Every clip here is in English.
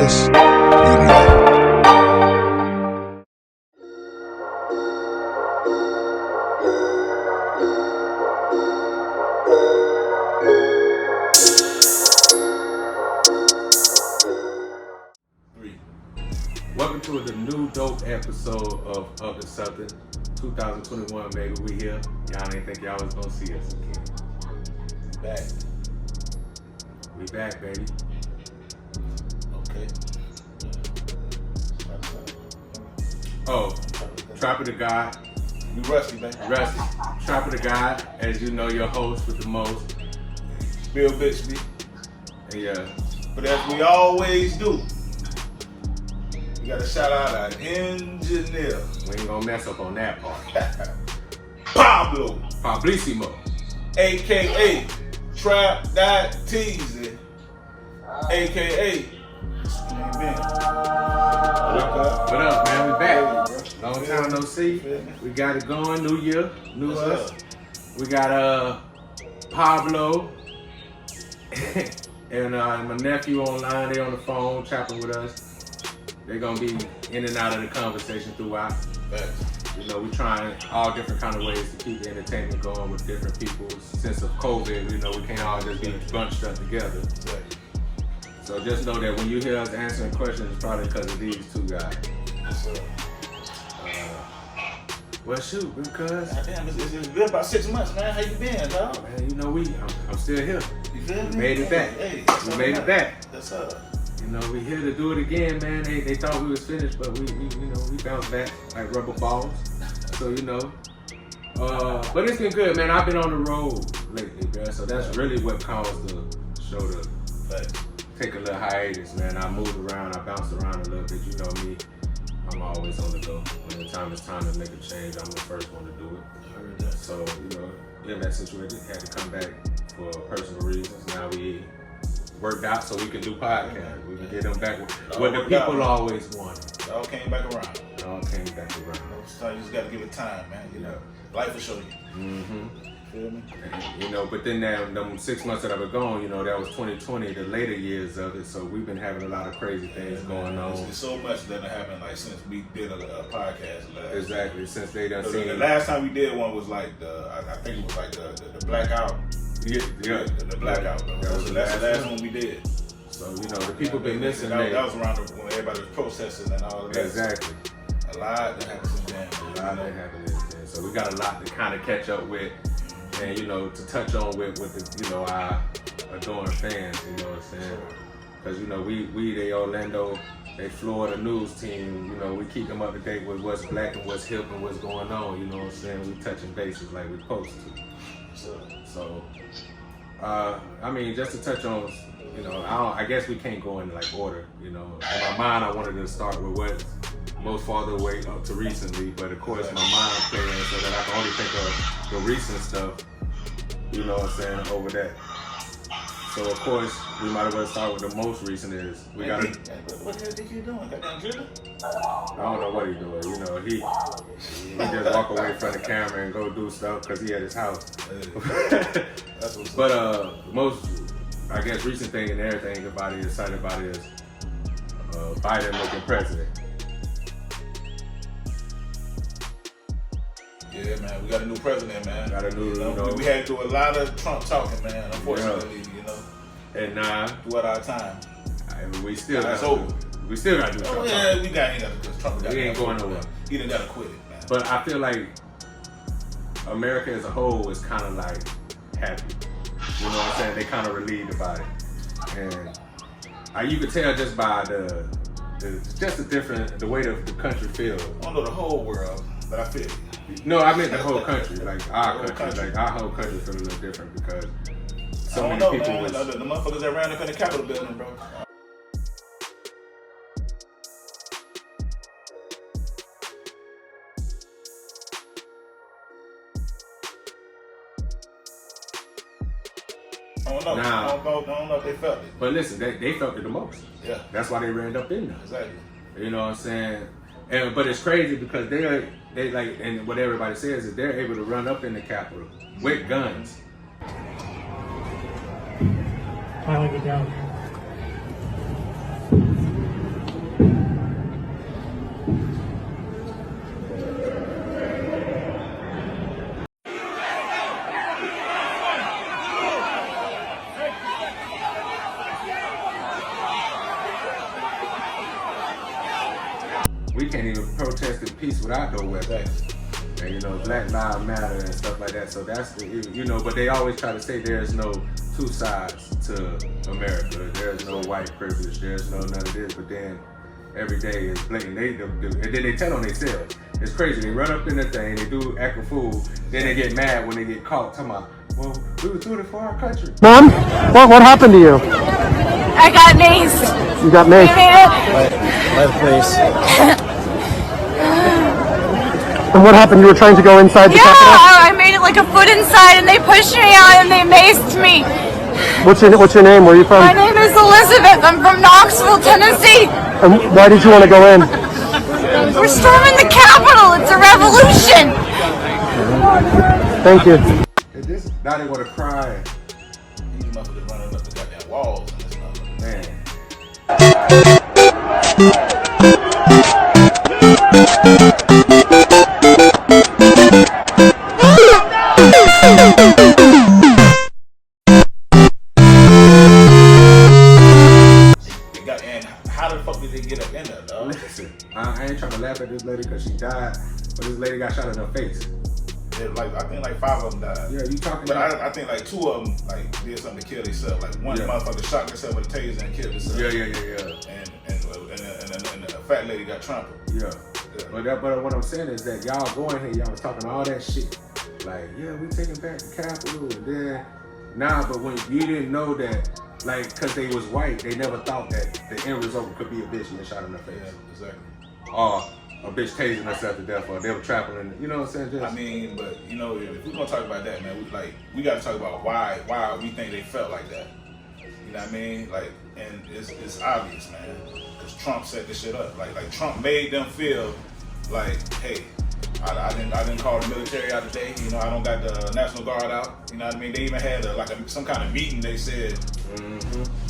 us, we know. Welcome to the new dope episode of Up to Something. 2021, baby, we here. Y'all didn't think y'all was gonna see us again. Back. We back, baby. Okay. Oh, Trapper the God. You rusty, man. Rusty. Trapper the God, as you know, your host with the most. Bill Bixby. Yeah. But as we always do, we gotta shout out our engineer. We ain't gonna mess up on that part. Pablo. Pablissimo. AKA Trap That Teasy. AKA What up, man? We back. Long time no see. We got it going. New year, new us. We got Pablo and my nephew online. They on the phone chopping with us. They're gonna be in and out of the conversation throughout. You know, we trying all different kind of ways to keep the entertainment going with different people. Since of COVID, you know, we can't all just be bunched up together. So just know that when you hear us answering questions, it's probably because of these two guys. Well, shoot, because damn, it's been about 6 months, man. How you been, dog? Man, you know I'm still here. You feel me? We made it back. Hey, we made it back. That's up. You know, we here to do it again, man. They thought we was finished, but we bounced back like rubber balls. So, you know, but it's been good, man. I've been on the road lately, bro. So that's really what caused the show to take a little hiatus, man. I moved around, I bounced around a little bit. You know me, I'm always on the go. When the time is time to make a change, I'm the first one to do it. So, you know, in that situation, had to come back for personal reasons. Now we worked out so we can do podcasts. We can get them back what the people always wanted. It all came back around. It all came back around. So you just gotta give it time, man. You know, life will show you. Mm-hmm. Feel me? And, you know, but then them 6 months that I've been gone, you know, that was 2020, the later years of it. So we've been having a lot of crazy things going on. There's so much that happened like since we did a podcast last. Exactly, since they done seen the last time we did one was like I think it was like the blackout. Yeah. The blackout. That's the last one we did. So, you know, the people been missing. That was around when everybody was protesting and all of that. Exactly. A lot that happened since then. A lot that happened since then. So we got a lot to kind of catch up with and, you know, to touch on with the, you know, our adoring fans, you know what I'm saying? Because, you know, we the Orlando, they Florida news team, you know, we keep them up to date with what's black and what's hip and what's going on, you know what I'm saying? We touching bases like we're supposed to. So, I mean, just to touch on, you know, I guess we can't go in like order, you know. In my mind, I wanted to start with what's most farther away up to recently, but of course my mind playing so that I can only think of the recent stuff, you know what I'm saying, over that. So of course, we might as well start with the most recent is, we got to... What the hell think you doing? Goddamn dribbling? I don't know what he's doing, you know, he just walk away from the camera and go do stuff because he at his house. But most, I guess, recent thing and everything everybody is excited about is Biden looking president. Yeah, man, we got a new president, man. Got a new, you know, we had to do a lot of Trump talking, man. Unfortunately, you know. And throughout our time, we still that's over. We still got to do Trump. Oh yeah, we got Trump. We ain't going nowhere. He done got to quit it, man. But I feel like America as a whole is kind of like happy. You know what I'm saying? They kind of relieved about it, and you could tell just by the way the country feels. I don't know the whole world, but I feel it. No, I meant the whole country, like our country. Like our whole country feels a little different because so many people man. The motherfuckers that ran up in the Capitol building, bro. I don't know if they felt it. But listen, they felt it the most. Yeah. That's why they ran up in there. Exactly. You know what I'm saying? But it's crazy because they like, and what everybody says is they're able to run up in the Capitol with guns. Finally get down. we can't even protest in peace without no weapons. And you know, Black Lives Matter and stuff like that. So that's the, you know, but they always try to say there's no two sides to America. There's no white privilege. There's no none of this. But then every day is blatant. And then they tell on themselves. It's crazy. They run up in the thing. They do act a fool. Then they get mad when they get caught. Talking about, well, we were doing it for our country. Mom, what happened to you? I got maced. You got maced. You made it? Right place. And what happened? You were trying to go inside the Capitol? Yeah, I made it like a foot inside and they pushed me out and they maced me. What's your name? Where are you from? My name is Elizabeth. I'm from Knoxville, Tennessee. And why did you want to go in? We're storming the Capitol. It's a revolution. Thank you. Now they want to cry. These motherfuckers running up the goddamn walls and stuff. Man. How the fuck did they get up in there, dog? Listen, I ain't trying to laugh at this lady because she died, but this lady got shot in her face. Yeah, like I think like 5 of them died. Yeah, you talking But about? I think like 2 of them like did something to kill themselves. Like one motherfucker shot himself with a taser and killed himself. Yeah. And a fat lady got trampled. Yeah. But what I'm saying is that y'all going here, y'all was talking all that shit. Like, yeah, we taking back the Capitol, and then but when you didn't know that, like, cause they was white, they never thought that the end result could be a bitch getting shot in the face. Yeah, exactly. Or a bitch tasing herself to death, or they were trampling. You know what I'm saying? I mean, but you know, if we're gonna talk about that, man, we got to talk about why we think they felt like that. You know what I mean? Like, and it's obvious, man, because Trump set this shit up. Like Trump made them feel like, hey, I didn't call the military out today. You know, I don't got the National Guard out. You know what I mean? They even had some kind of meeting. They said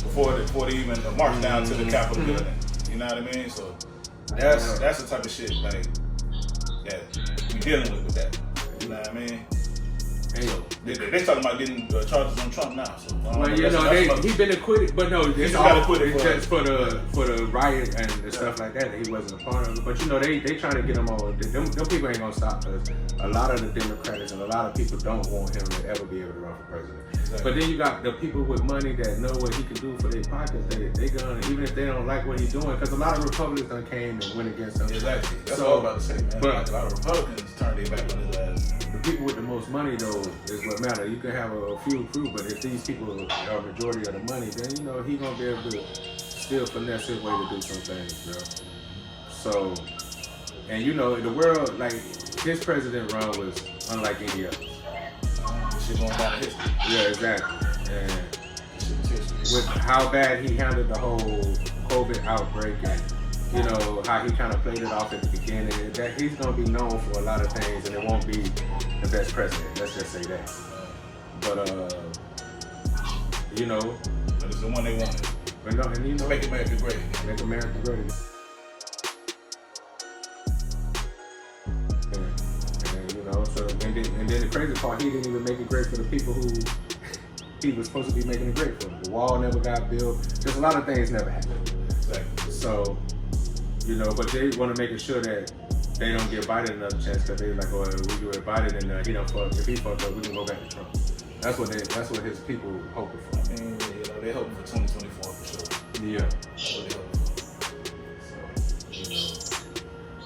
before they even marched down to the Capitol building. You know what I mean? So that's the type of shit like that we dealing with that. You know what I mean? So they talking about getting charges on Trump now. So well, you know, he been acquitted, but no, it's all acquitted just for the riot and the stuff like that. He wasn't a part of it. But you know, they trying to get him on. Them people ain't gonna stop us. A lot of the Democrats and a lot of people don't want him to ever be able to run for president. Exactly. But then you got the people with money that know what he can do for their pockets. They gonna, even if they don't like what he's doing, because a lot of Republicans done came and went against him. Exactly. That's what I was about to say, man. But a lot of Republicans turned their back on his ass. The people with the most money, though, is what matters. You can have a few crew, but if these people are majority of the money, then you know he gonna be able to still finesse his way to do some things, bro. So, and you know, the world, like his president run was unlike any other. Shit going down in history. Yeah, exactly. And with how bad he handled the whole COVID outbreak and you know, how he kind of played it off at the beginning, that he's going to be known for a lot of things and it won't be the best president. Let's just say that. But, you know. But it's the one they wanted. But no, and you know. Make America great again. Make America great again. And you know, so, and then the crazy part, he didn't even make it great for the people who he was supposed to be making it great for. The wall never got built. Just a lot of things never happened. Exactly. So, you know, but they want to make sure that they don't give Biden another chance because they're like, oh, we do it Biden and he don't fuck. If he fucked up, we can go back to Trump. That's what his people hoping for. I mean, you know, they hoping for 2024 for sure. Yeah. That's what they hoping for. So, you know,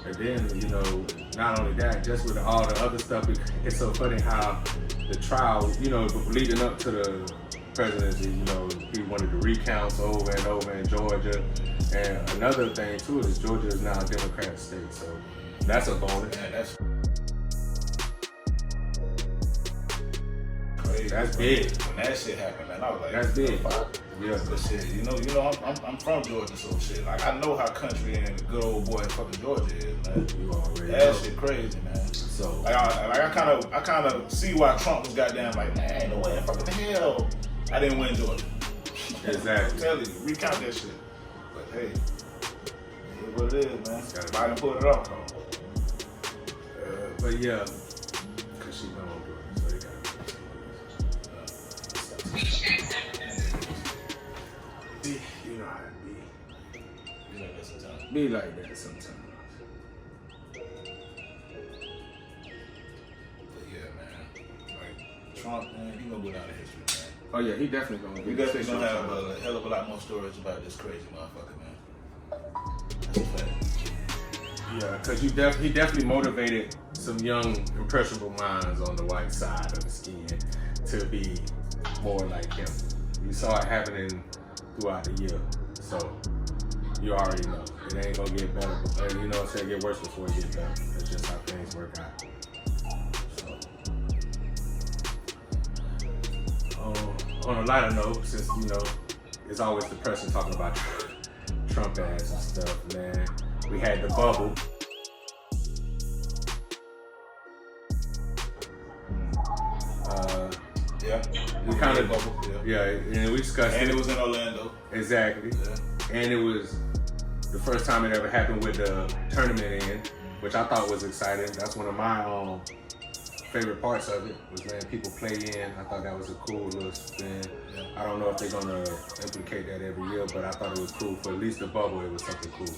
and then, you know, not only that, just with all the other stuff, it's so funny how the trial, you know, leading up to the presidency, you know, he wanted the recounts over and over in Georgia. And another thing too is Georgia is now a Democratic state, so that's a bonus. Man, that's crazy. That's big. When that shit happened, man, I was like, that's big. Yeah. But shit, you know, I'm from Georgia, so shit. Like I know how country and the good old boy fucking Georgia is, man. You already that know. shit crazy, man. So I kind of see why Trump was goddamn like, man, ain't no way in fucking hell I didn't win Georgia. Exactly. I'm telling you, recount that shit. But hey, it is what it is, man. Biden pulled it off, though. But yeah, cause she don't do it, so they got. You know how it be. Be like that sometimes. Be like that sometimes. Trump, man, he gonna go down in history, man. Oh yeah, he definitely gonna. We definitely gonna have a hell of a lot more stories about this crazy motherfucker, man. That's a fact. Yeah, because he definitely motivated some young, impressionable minds on the white side of the skin to be more like him. You saw it happening throughout the year, so you already know it ain't gonna get better. You know what I'm saying? Get worse before it gets better. That's just how things work out. So, on a lighter note, since you know it's always depressing talking about Trump ass and stuff, man. We had the bubble. Yeah. We kind of bubble. yeah, and we discussed And it. it was in Orlando. Exactly. Yeah. And it was the first time it ever happened with the tournament in, which I thought was exciting. That's one of my favorite parts of it, was letting people play in. I thought that was a cool little spin. Yeah. I don't know if they're gonna implicate that every year, but I thought it was cool. For at least the bubble, it was something cool.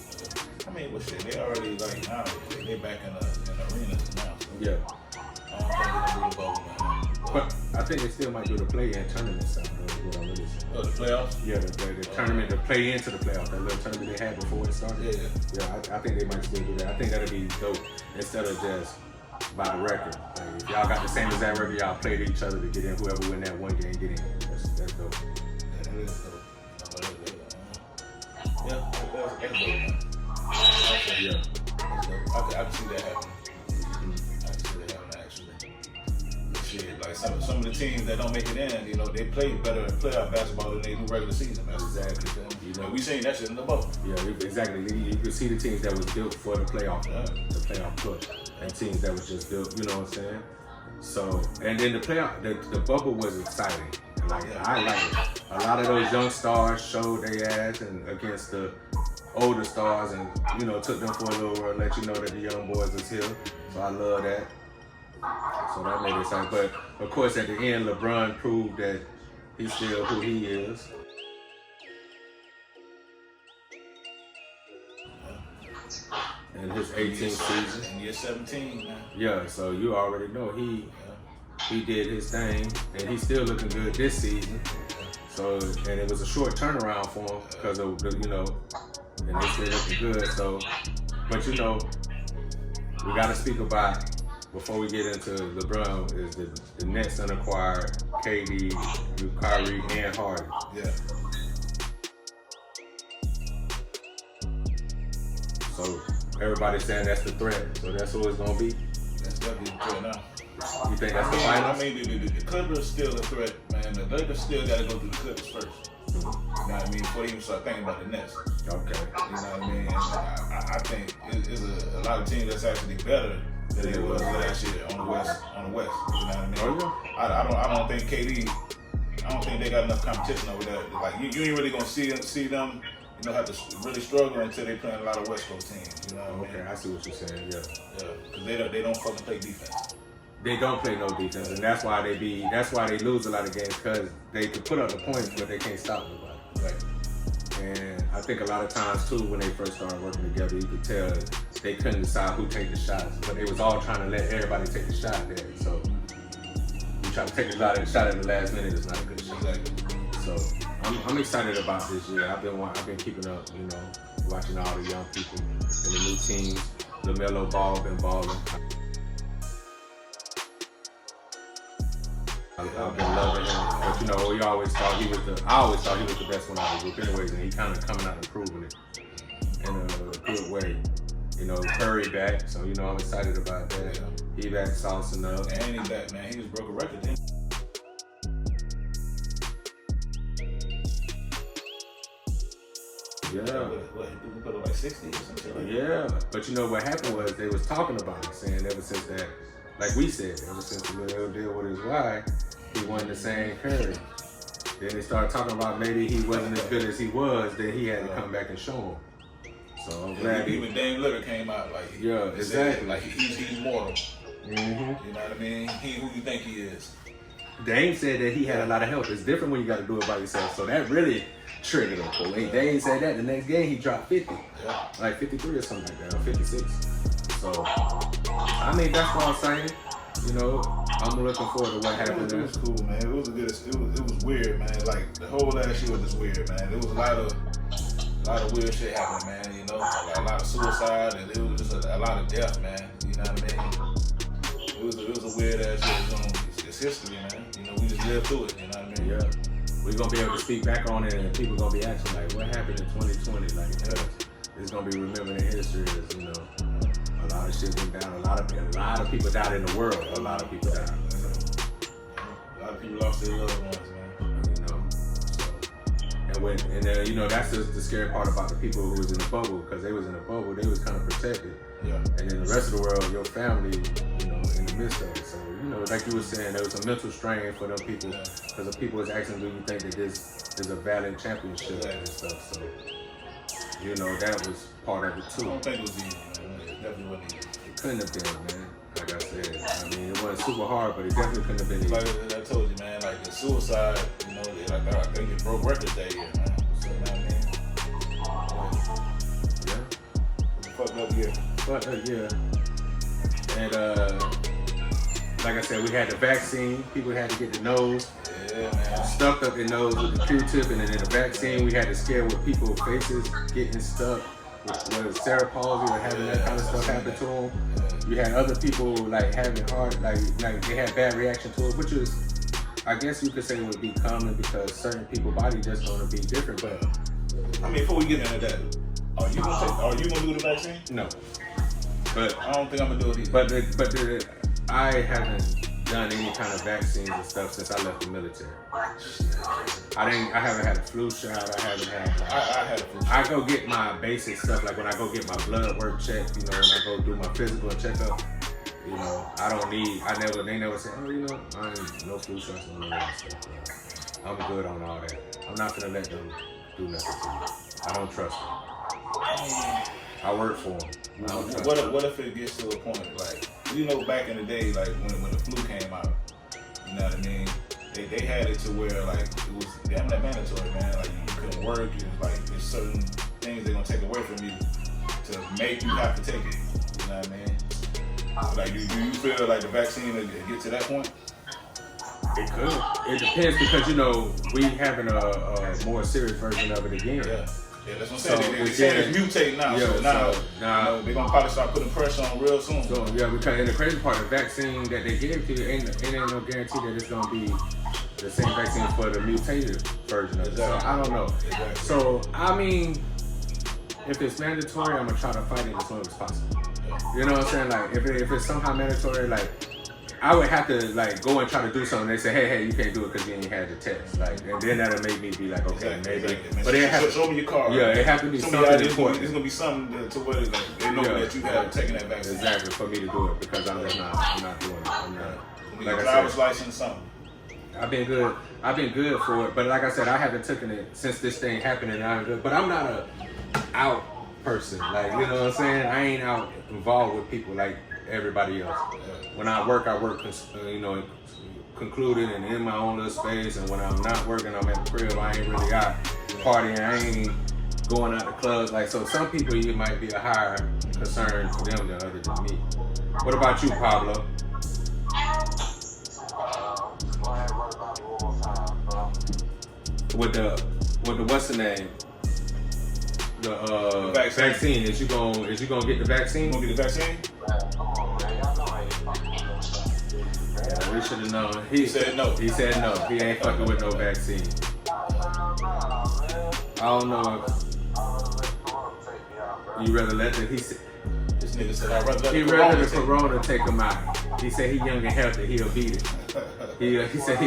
I mean, well, shit, they already like now they back in the arenas now. So Yeah. I don't think they're gonna do the bubble, man. But I think they still might do the play-in tournament stuff, though, what I'm really saying. Oh, the playoffs? Yeah, the tournament, the play into the playoffs, that little tournament they had before it started. Yeah. Yeah, I think they might still do that. I think that'd be dope instead of just by the record. Like, if y'all got the same exact record, y'all played each other to get in. Whoever win that one game, get in. That's dope. Yeah, that is dope. Yeah, that's dope, man. Yeah. That's dope. I can see that happening. I can see that happening, actually. Shit, like some of the teams that don't make it in, you know, they play better in playoff basketball than they do regular season, man. Exactly. You know, we seen that shit in the bubble. Yeah, exactly. You could see the teams that was built for the playoff push, and teams that was just built. You know what I'm saying? So, and then the bubble was exciting. Like I like it. A lot of those young stars showed their ass and against the older stars, and you know took them for a little while, let you know that the young boys is here. So I love that. So that made it exciting. But of course, at the end, LeBron proved that he's still who he is. In his 18th season. In year 17, man. Yeah, so you already know he did his thing, and he's still looking good this season. So, and it was a short turnaround for him because of the, you know, and they still looking good. So, but you know, we got to speak about before we get into LeBron is the Nets unacquired KD, Kyrie, and Harden. Yeah. So everybody's saying that's the threat. So that's who it's gonna be. That's definitely the threat now. You think that's the I finals? mean, the Clippers still a threat, man. The Lakers still got to go through the Clippers first. You know what I mean? Before you even start thinking about the Nets. Okay. You know what I mean? And I think it's a lot of teams that's actually better than it was last year on the West. You know what I mean? Oh, yeah. I don't think KD. I don't think they got enough competition over there. Like you ain't really gonna see them. You know, have to really struggle until they playing a lot of West Coast teams. You know what I mean? Okay, I see what you're saying. Yeah. Yeah, because they don't fucking play defense. They don't play no defense, and that's why they lose a lot of games because they can put up the points, but they can't stop nobody. Right. And I think a lot of times too, when they first started working together, you could tell they couldn't decide who take the shots, but they was all trying to let everybody take the shot there. So you try to take a shot at the last minute, it's not a good shot. Exactly. So I'm excited about this year. I've been keeping up, you know, watching all the young people and the new teams. LaMelo Ball been balling. I've been loving him, but you know, I always thought he was the best one out of the group anyways, and he kind of coming out and proving it in a good way. You know, Torry back, so you know, I'm excited about that. He back saucing up. And he back, man. He just broke a record, didn't he? Yeah. What, he put up like 60 or something like that? Yeah, but you know what happened was they was talking about it, saying ever since that, like we said, ever since the little deal with his wife, he wasn't the same Curry. Then they started talking about maybe he wasn't as good as he was, then he had to come back and show him. So I'm glad even Dame Lillard came out like exactly. like he's mortal. Mm-hmm. You know what I mean? He who you think he is. Dame said that he had a lot of help. It's different when you got to do it by yourself. So that really triggered him. So when Dame said that, the next game he dropped 50, like 53 or something like that, or 56. So I mean that's what I'm saying. you know, I'm looking forward to what happened. It was cool, man. It was a good. It was weird, man. Like the whole last year was just weird, man. There was a lot of weird shit happening, man. You know, like a lot of suicide, and it was just a lot of death, man. You know what I mean? It was a weird ass shit. It's history, man. You know, we just lived through it. You know what I mean? Yeah. We're gonna be able to speak back on it, and people gonna be asking like, what happened in 2020? Like, it's gonna be remembered in history as, you know, a lot of shit went down. A lot of people died in the world. A lot of people died. A lot of people lost their loved ones, man. You know, so, and you know, that's the scary part about the people who was in the bubble, because they was in the bubble, they was kind of protected. Yeah. And then the rest of the world, your family, you know, in the midst of it. So, you know, like you were saying, there was a mental strain for them people, because the people was asking, do you think that this is a valid championship and stuff? So, you know, that was part of it too. I don't think it was easy, man. It definitely wasn't easy. It couldn't have been, man. Like I said, I mean, it wasn't super hard, but it definitely couldn't have been easy. Like I told you, man, like the suicide, you know, I think it broke records that year, man. So, you know what I mean? Yeah. Fucked up year. But yeah, and like I said, we had the vaccine. People had to get the nose stuffed up their nose with the Q-tip, and then in the vaccine, we had to scare with people's faces getting stuck with cerebral palsy or having that kind of stuff happen to them. You had other people like having heart, like they had bad reaction to it, which is, I guess you could say, would be common because certain people's body just gonna be different. But I mean, before we get into that, are you gonna do the vaccine? No. But I don't think I'm gonna do it either. But I haven't done any kind of vaccines and stuff since I left the military. I haven't had a flu shot. I haven't had. I had a flu shot. I go get my basic stuff, like when I go get my blood work checked. You know, when I go do my physical and checkup. You know, I don't need. They never say, oh, you know, I ain't no flu shots or none of that stuff. I'm good on all that. I'm not gonna let them do nothing to me. I don't trust them. I work for them. What if it gets to a point like, you know, back in the day, like when the flu came out, you know what I mean? They had it to where like it was damn that mandatory, man. Like you couldn't work. It was like there's certain things they're gonna take away from you to make you have to take it. You know what I mean? Like, do you feel like the vaccine will get to that point? It could. It depends because, you know, we having a more serious version of it again. Yeah, that's what I'm saying. They saying it's mutating now. Yeah, so now you know, they're gonna probably start putting pressure on real soon. So yeah, because and the crazy part, the vaccine that they gave to you ain't no guarantee that it's gonna be the same vaccine for the mutated version of it. So I don't know. Exactly. So I mean, if it's mandatory, I'm gonna try to fight it as long as possible. You know what I'm saying? Like if it's somehow mandatory, like I would have to like go and try to do something. They say, hey, you can't do it because you ain't had the test. Like, and then that'll make me be like, okay, maybe. But it have show me your card. Yeah, it have to be something important. It's gonna be something to where like, they know that you have taken that vaccine. Exactly, for me to do it because I'm not doing it. I'm not. Like a driver's license, something. I've been good for it, but like I said, I haven't taken it since this thing happened, and I'm good. But I'm not a out person. Like, you know what I'm saying? I ain't out involved with people like everybody else. When I work, you know, concluded and in my own little space. And when I'm not working, I'm at the crib. I ain't really out partying. I ain't going out to clubs. Like, so some people, it might be a higher concern for them than other than me. What about you, Pablo? With the what's the name? The vaccine. Is you gonna get the vaccine? You gonna get the vaccine? Yeah, we should have known. He said no. He said no. He ain't fucking with no vaccine. I don't know if you rather let the This nigga said I'd rather let he rather the corona take him out. He said he young and healthy. He'll beat it. He said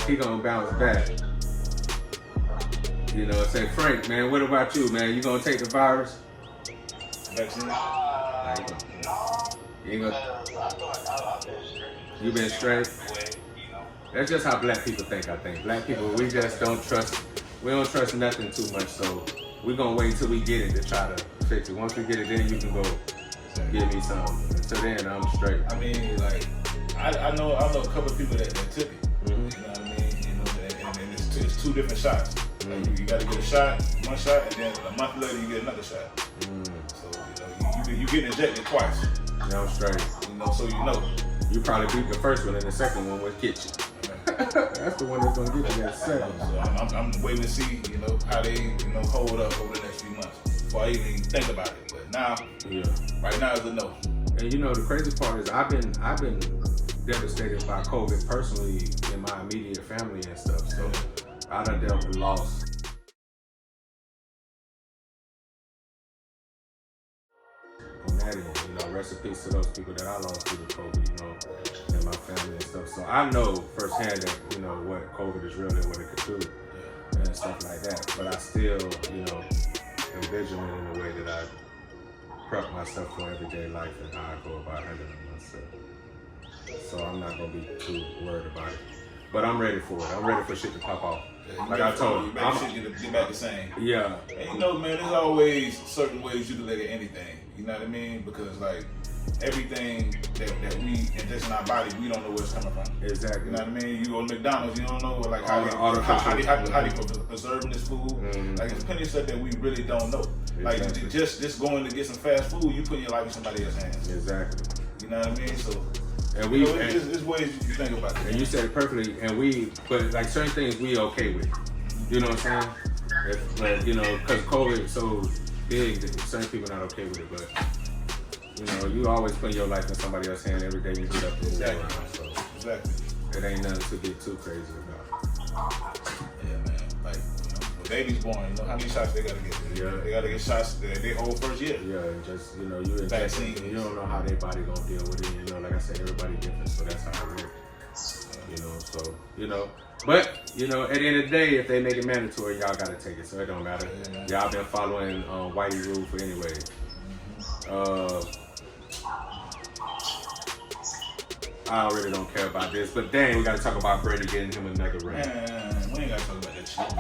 he gonna bounce back. You know, say, Frank, man, what about you, man? You gonna take the virus? Vaccine? You been straight? That's just how black people think, I think. Black people, we just don't trust nothing too much, so we're gonna wait until we get it to try to fix it. Once we get it, then you can go give me some. Until then, I'm straight. I mean, like, I know a couple of people that took it. Mm-hmm. You know what I mean? You know, and it's two different shots. Mm-hmm. Like, you got to get a shot, one shot, and then a month later you get another shot. Mm-hmm. So you get injected twice. Yeah, I'm straight. You know, so you know. You probably beat the first one, and the second one was get you. That's the one that's gonna get you that second. So I'm waiting to see, you know, how they, you know, hold up over the next few months before I even think about it. But now, right now is a no. And you know, the crazy part is I've been devastated by COVID personally in my immediate family and stuff. So I done dealt with loss. On that end, you know, rest in peace to those people that I lost due to COVID, you know, and my family and stuff. So I know firsthand that, you know, what COVID is really, what it could do and stuff like that. But I still, you know, envision it in a way that I prep myself for everyday life and how I go about handling myself. So I'm not gonna be too worried about it. But I'm ready for it. I'm ready for shit to pop off. Like I told you, I'm shit get back the same. Yeah. And you know, man, there's always certain ways you can look at anything. You know what I mean? Because like everything that we ingest in our body, we don't know where it's coming from. Exactly. You know what I mean? You go to McDonald's, you don't know like how they preserving this food. Mm-hmm. Like there's plenty of stuff that we really don't know. Like just going to get some fast food, you put your life in somebody else's hands. Exactly. You know what I mean? So. And you know, there's ways you think about it. And you said it perfectly. And but like certain things we okay with. You know what I'm saying? But you know, because COVID is so big that certain people are not okay with it. But you know, you always put your life in somebody else's hand every day you get up and move around. So it ain't nothing to get too crazy about. Yeah, man. Like, you know, when baby's born, you know how many shots they gotta get? They gotta get shots their whole first year. Yeah, and just, you know, you don't know how their body gonna deal with it. You know, like I said, everybody different, so that's how it works. You know, so, you know. But, you know, at the end of the day, if they make it mandatory, y'all gotta take it, so it don't matter. Yeah, y'all been following Whitey rule for anyway. I really don't care about this, but dang, we gotta talk about Brady getting him another ring. Man, we ain't gotta talk about that shit.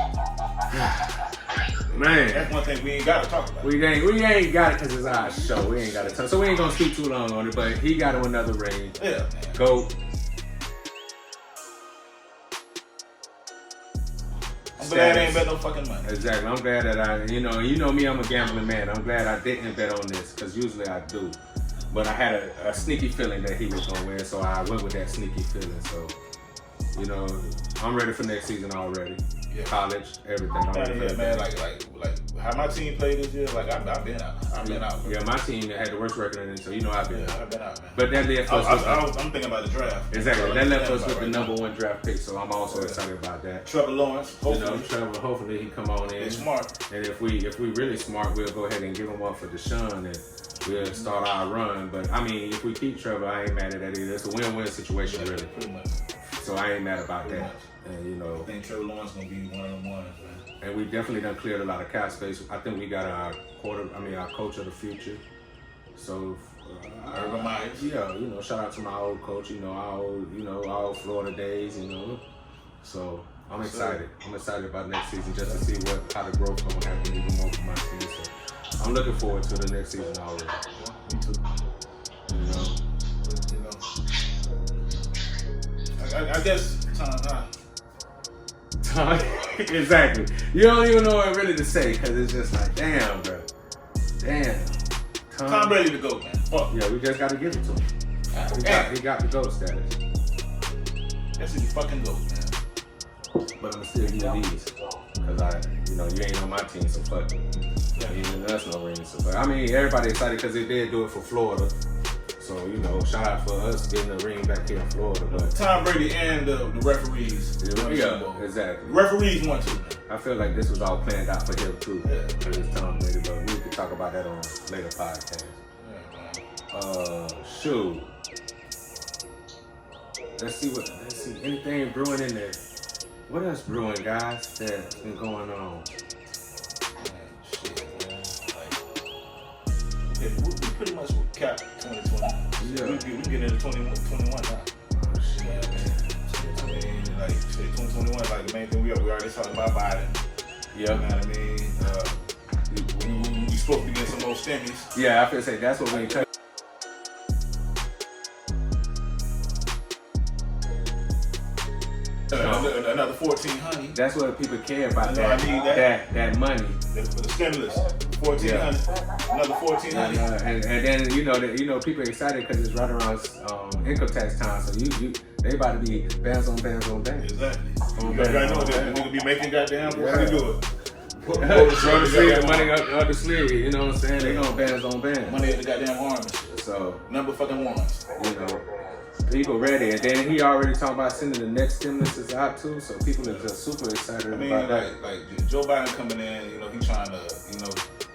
Man, that's one thing we ain't gotta talk about. We ain't got it because it's our show. We ain't gotta talk, so we ain't gonna speak too long on it. But he got him another ring. Yeah, man. Go. I'm glad I ain't bet no fucking money. Exactly. I'm glad that you know me, I'm a gambling man. I'm glad I didn't bet on this because usually I do. But I had a sneaky feeling that he was gonna win, so I went with that sneaky feeling. So, you know, I'm ready for next season already. Yeah. College, everything. Man, like how my team played this year, like I've been out. Yeah, my team had the worst record in it, so you know I've been out. I've been out, man. But that left us. I'm thinking about the draft. Exactly. That left us with the #1 draft pick, so I'm also excited about that. Trevor Lawrence, hopefully. Hopefully he come on in. He's smart. And if we really smart, we'll go ahead and give him one for Deshaun and we'll start our run. But I mean, if we keep Trevor, I ain't mad at that either. It's a win-win situation, really. Pretty much. So I ain't mad about that. And you know, I think Trevor Lawrence gonna be one of them ones, man. And we definitely done cleared a lot of cap space. I think we got our coach of the future. So Urban Myers. Yeah, you know, shout out to my old coach. You know, our old Florida days. You know, so I'm excited. I'm excited about next season just to see how the growth gonna happen even more for my team. So I'm looking forward to the next season already. Me too. I guess exactly. You don't even know what really to say because it's just like, damn, bro. Damn. Tom ready to go, man. Fuck. Yeah, we just got to give it to him. He got the GOAT status. That's his fucking GOAT, man. But I'm still give these because you ain't on my team, so fuck it. That's no ring. So, but I mean, everybody excited because they did do it for Florida. So, you know, shout out for us getting the ring back here in Florida. But Tom Brady and the referees. Yeah, exactly. The referees won too. I feel like this was all planned out for him too. Yeah. For this Tom Brady, but we could talk about that on a later podcast. Yeah, shoot. Let's see anything brewing in there. What else brewing, guys, that's been going on? We pretty much capped 2020. Yeah. We get into 2021 now. Oh, shit, man. 2021, like the main thing we already talking about Biden. Yeah. You know what I mean? We supposed to be getting some more stimmies. Yeah, I feel say that's what we ain't touching. Another $4 $1,400. That's what people care about. I know, I need that money. For the stimulus, $1,400. Another $1,400. And then you know people are excited because it's right around income tax time. So they about to be bands on bands on bands. Exactly. You gotta know that nigga be making goddamn. How they do it? Throw the sleeve, money up the sleeve. You know what I'm saying? They gonna bands on bands. Money at the goddamn arm and shit. So number fucking ones. You know, people ready, and then he already talking about sending the next stimulus out too. So people are just super excited about that. Like Joe Biden coming in, you know, he trying to, you know,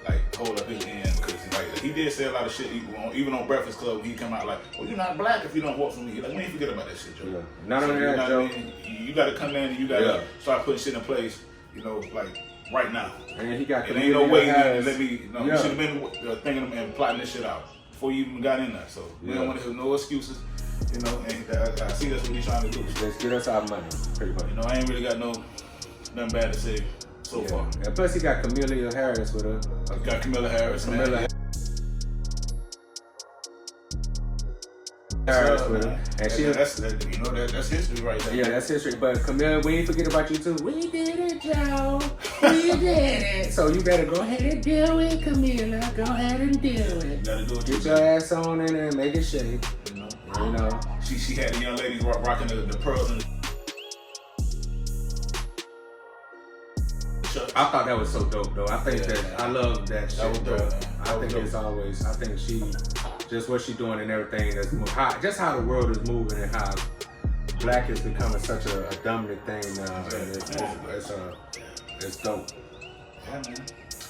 like hold up his end because like he did say a lot of shit even on Breakfast Club. He come out like, well, you're not black if you don't vote for me. Like, we ain't forget about that shit, Joe. Yeah. Not only that, Joe. You got to come in and you got to start putting shit in place, you know, like right now. And he got. It ain't no way to let me. No, you should have been thinking and plotting this shit out before you even got in there. So we don't want to hear no excuses, you know. And I see that's what he's trying to do. Just get us our money, pretty much. You know, I ain't really got nothing bad to say so far. And plus, he got Kamala Harris with her. Got Kamala Harris. Harris with her. And that's history right there. Yeah, that's history. But Camilla, we ain't forget about you too. We did it, Joe. We did it. So you better go ahead and do it, Camilla. Go ahead and do it. You gotta do it. Get your ass on in there and make it shake. You know. She had the young ladies rocking the pearls and I thought that was so dope though. I think I love that shit, bro. I think she just what she doing and everything that's just how the world is moving and how black is becoming such a dominant thing now. And it's dope. Yeah, man.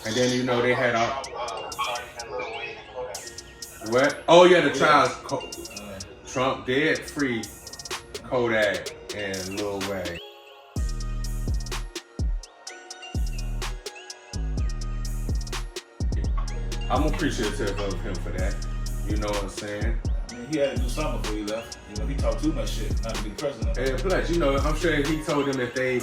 And then you know they had what? Oh yeah, the trials. Trump did free Kodak and Lil Wayne. I'm appreciative of him for that. You know what I'm saying? I mean, he had to do something before he left. You know, he talked too much shit not to be president. And plus, you know, I'm sure he told them if they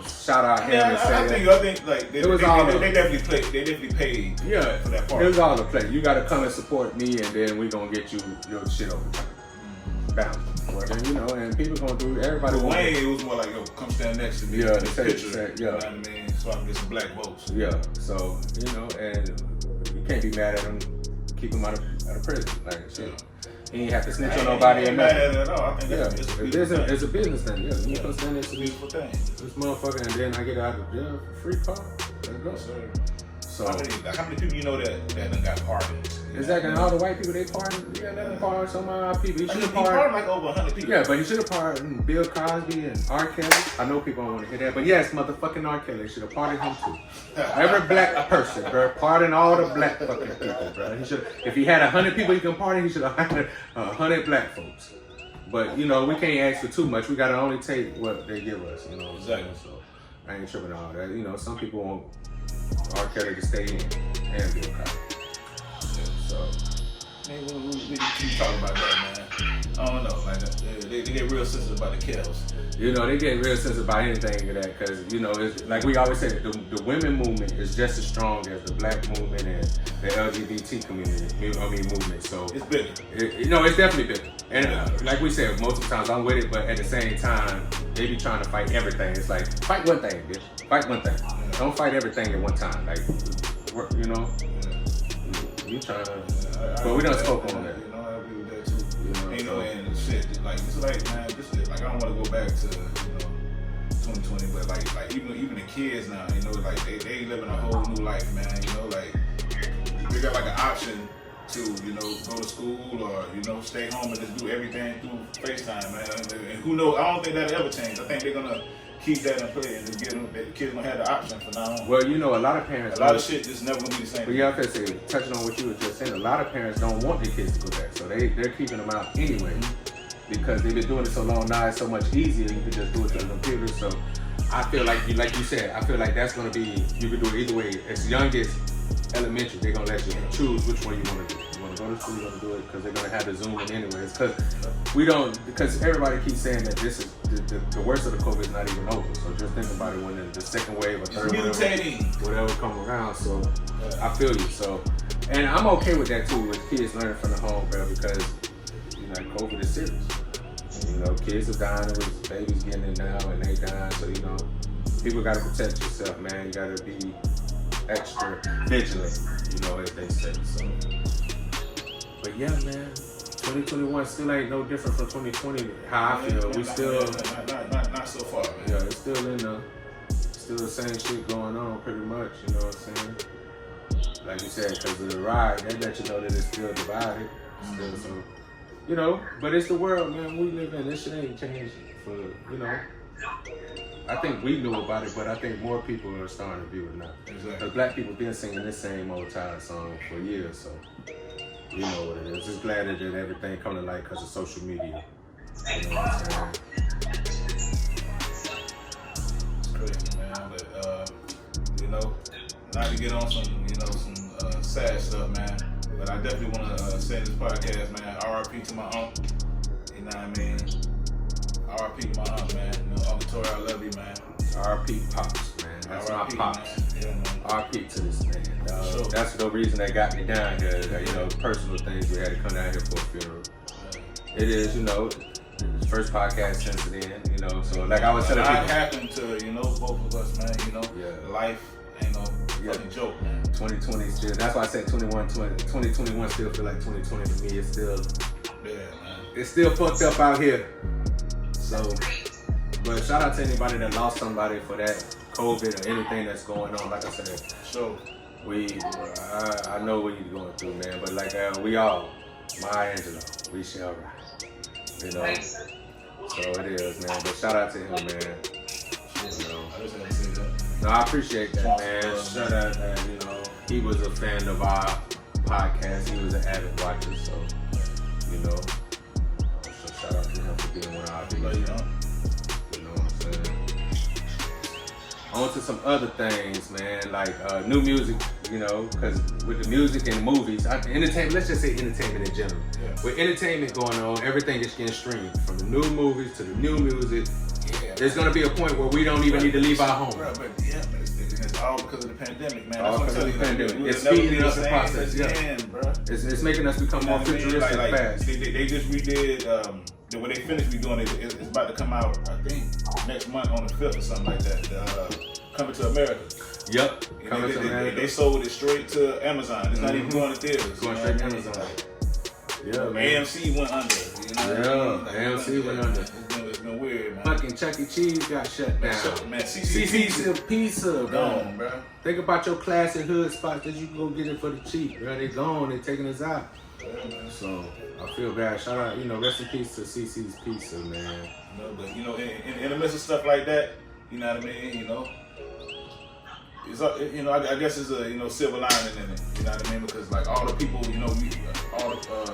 shout out him and say I think like they definitely played. They definitely paid. Yeah, for that part. It was all the play. You got to come and support me, and then we gonna get you your shit over. Bound. Well, then, you know, and people gonna do everybody. Wayne, it was more like, yo, come stand next to me. Yeah, the picture. You know what I mean? So I can get some black votes. Yeah. So you know, and you can't be mad at him. Keep him out of prison. Like shit. He ain't have to snitch on nobody. Ain't mad at it at all. I think it's a business thing. Yeah, you come stand next to me. Thing. This motherfucker, and then I get out of jail for free car. Let's go. So how many people you know that done got pardoned? Exactly, and all the white people they pardoned. Yeah, let them pardon some of our people. He should have pardoned like over 100 people. Yeah, but he should have pardoned Bill Cosby and R. Kelly. I know people don't want to hear that, but yes, motherfucking R. Kelly should have pardoned him too. Every black person, bro, pardon all the black fucking people, bro. He should. If he had 100 people he can pardon, he should have hired 100 black folks. But you know, we can't ask for too much. We gotta only take what they give us. You know, exactly. So I ain't tripping on all that. You know, some people want R. Kelly to stay in and Bill Cosby. So. We keep talking about that, man. I don't know, like they get real sensitive about the kills. You know, they get real sensitive about anything of that because, you know, it's like we always say, the women movement is just as strong as the black movement and the LGBT movement. So it's bigger. It's definitely bigger. And like we said, most of the times I'm with it, but at the same time, they be trying to fight everything. It's like, fight one thing, bitch. Fight one thing. Don't fight everything at one time. Like, you know, you trying to. But we done spoke on that. You know, I agree with that too. You know, and shit, like it's like, man, this is like I don't want to go back to 2020, but like even the kids now, you know, like they living a whole new life, man. You know, like they got like an option to go to school or stay home and just do everything through FaceTime, man. And who knows? I don't think that'll ever change. I think they're gonna keep that in play and just get them. The kids gonna have the option from now on. Well, you know, a lot of parents. A lot of shit just never gonna be the same. But yeah, I could say, touching on what you were just saying, a lot of parents don't want their kids to go back, so they're keeping them out anyway because they've been doing it so long. Now it's so much easier. You can just do it through the computer. So I feel like you said, I feel like that's gonna be. You can do it either way. As young as elementary, they're gonna let you choose which one you want to do. You want to go to school, you want to do it because they're gonna have the Zoom in anyways. Because everybody keeps saying that this is the worst of the COVID is not even over. So just think about it when the second wave or third wave, whatever come around. So I feel you. So, and I'm okay with that too, with kids learning from the home, bro, because COVID is serious. You know, kids are dying, it was babies getting it now and they dying. So, you know, people gotta protect yourself, man. You gotta be extra vigilant, you know, as they say. So, but yeah, man, 2021 still ain't no different from 2020. How I feel, we still not so far, man. Yeah, it's still still the same shit going on, pretty much. You know what I'm saying? Like you said, because of the ride, they let you know that it's still divided. Still, so, you know, but it's the world, man. We live in. This shit ain't changed for, you know. I think we knew about it, but I think more people are starting to view it now. Exactly. Because black people been singing this same old tired song for years, so you know what it is. Just glad that everything come to light because of social media. You know what I'm saying? It's crazy, man. But you know, not to get on some sad stuff, man. But I definitely want to say in this podcast, man, RIP to my aunt. You know what I mean? RIP to my aunt, man. You know, Uncle Torry, I love you, man. RIP Pops, man. That's my Pops. Yeah, man. RIP to this man, dog. Sure. That's the reason they got me down here. You know, personal things. We had to come down here for a funeral. It is, you know, the first podcast since then, you know. So, like I was telling people, happened to, you know, both of us, man. You know, life ain't no fucking joke, man. 2020 still, that's why I said 2021 still feel like 2020 to me. It's still, man. It's still fucked up out here. So, but shout out to anybody that lost somebody for that COVID or anything that's going on. Like I said, so I know what you're going through, man. But like we all, Maya Angelou, we shall rise. You know, so it is, man. But shout out to him, man. You know. No, I appreciate that, man. Shout out that, you know, he was a fan of our podcast. He was an avid watcher, so, you know. So shout out to him for being one of our biggest. You know what I'm saying? On to some other things, man, like new music, you know, because with the music and movies, entertainment, let's just say entertainment in general. Yeah. With entertainment going on, everything is getting streamed. From the new movies to the new music. Yeah, there's going to be a point where we don't even need to leave our home. But it's all because of the pandemic, man. All because of the pandemic. It's speeding up the process. It's making us become more futuristic fast. They just redid, when they finish redoing it, it's about to come out, I think, next month on the 5th or something like that. Coming to America. Yep. Coming to America. They sold it straight to Amazon. It's not even going to theaters. It's going straight to Amazon. Yeah, man. AMC went under. You know what I mean? AMC went under. It's been weird, man. Fucking Chuck E. Cheese got shut down. Man, CC's Pizza gone, bro. Think about your classic hood spots that you can go get it for the cheap, bro. They gone. They taking us out. So I feel bad. Shout out, you know, rest in peace to CC's Pizza, man. No, but you know, in the midst of stuff like that, you know what I mean? You know, it's you know, I guess it's a silver lining in it. You know what I mean? Because like all the people, you know,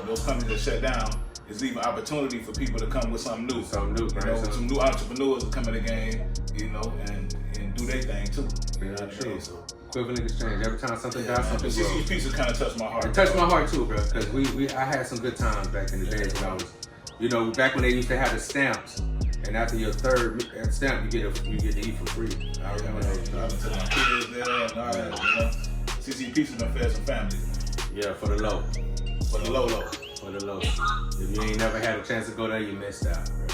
those companies that shut down is leaving opportunity for people to come with something new. Something new, you know, some new entrepreneurs to come in the game, you know, and do their thing too. Yeah, true. So, equivalent exchange. Every time something dies, something grows. CC's Pizza kind of touched my heart. It touched my heart too, bro. Because I had some good times back in the days when I was, you know, back when they used to have the stamps. And after your third stamp, you get to eat for free. I remember those. I went to my kids there and all that, you know. CC's Pizza done fed some families. Yeah, for the low. For the low. For the low. If you ain't never had a chance to go there, you missed out, bro.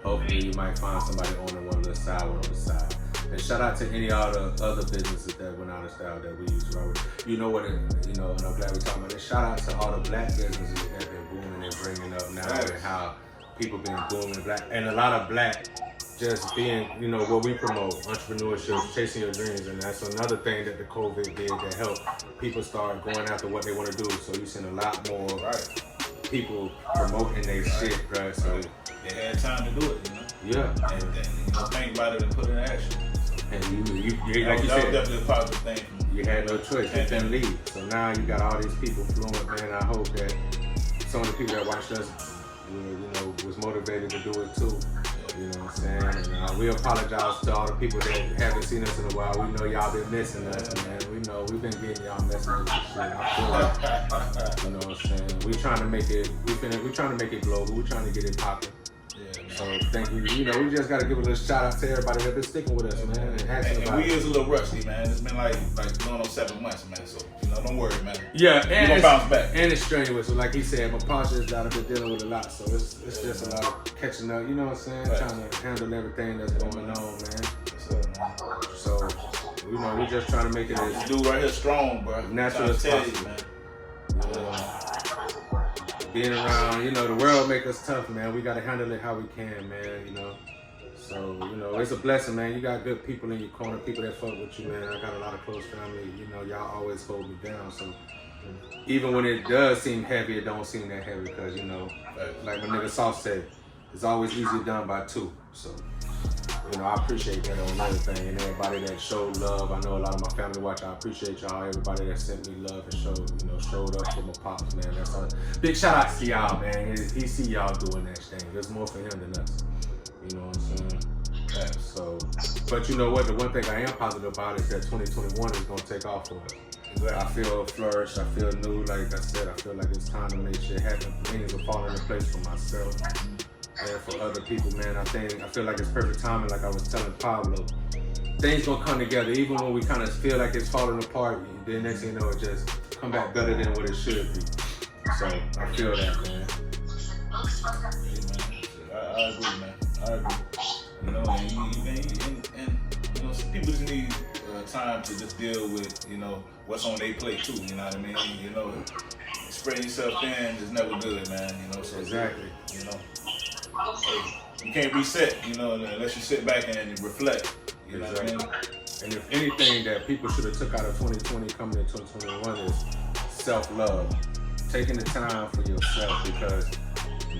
Hopefully you might find somebody owning one of the side, one on the side. And shout out to any of the other businesses that went out of style that we used to run. You know what, and I'm glad we're talking about it. Shout out to all the black businesses that have been booming and bringing up now and how people been booming black. And a lot of black just being, you know, what we promote, entrepreneurship, chasing your dreams. And that's another thing that the COVID did that helped people start going after what they want to do. So you've seen a lot more people promoting their shit, right? So they had time to do it, you know? Yeah. And you know, think about it and put it in action. And you like you that said, was definitely a positive thing. You had no choice. You couldn't leave. So now you got all these people fluent, man. I hope that some of the people that watched us, you know, was motivated to do it too. You know what I'm saying? And we apologize to all the people that haven't seen us in a while. We know y'all been missing us, man. We know we've been getting y'all messages and shit. I feel like, you know what I'm saying? We trying to make it. We trying to make it global. We trying to get it popping. Yeah, man. So thank you. You know, we just gotta give a little shout out to everybody that been sticking with us, man, and asking And about we it. is a little rusty, man. It's been like going on 7 months, man. So don't worry, man. Yeah, We and gonna bounce back. and it's strenuous. So like he said, my posture has been dealing with a lot, so it's just a lot of catching up. You know what I'm saying? Right. Trying to handle everything that's going on, man. Man. So you know, we just trying to make it This as dude right here strong, bro. natural as Trying to possible. tell you, man. Being around, you know, the world make us tough, man. We gotta handle it how we can, man. You know. So, you know, it's a blessing, man. You got good people in your corner, people that fuck with you, man. I got a lot of close family. You know, y'all always hold me down. So, even when it does seem heavy, it don't seem that heavy because, you know, like my nigga Soft said, it's always easier done by two. So, you know, I appreciate that on everything and everybody that showed love. I know a lot of my family watch. I appreciate y'all. Everybody that sent me love and showed up for my pops, man. That's a big shout out to y'all, man. He see y'all doing that thing. There's more for him than us. You know what I'm saying? Yeah, so, but you know what? The one thing I am positive about is that 2021 is going to take off for us. Exactly. I feel flourished. I feel new. Like I said, I feel like it's time to make shit happen. Things are falling into place for myself and for other people, man. I feel like it's perfect timing. Like I was telling Pablo, things gonna come together. Even when we kind of feel like it's falling apart, then next thing you know, it just come back better than what it should be. So I feel that, man. I agree, man. I agree. You know, and you know, some people just need time to just deal with, you know, what's on their plate too. You know what I mean? You know, spreading yourself thin is never good, man. You know, so Exactly. You know, you can't reset, you know, unless you sit back and reflect. You know what I mean? And if anything that people should have took out of 2020 coming into 2021 is self-love. Taking the time for yourself, because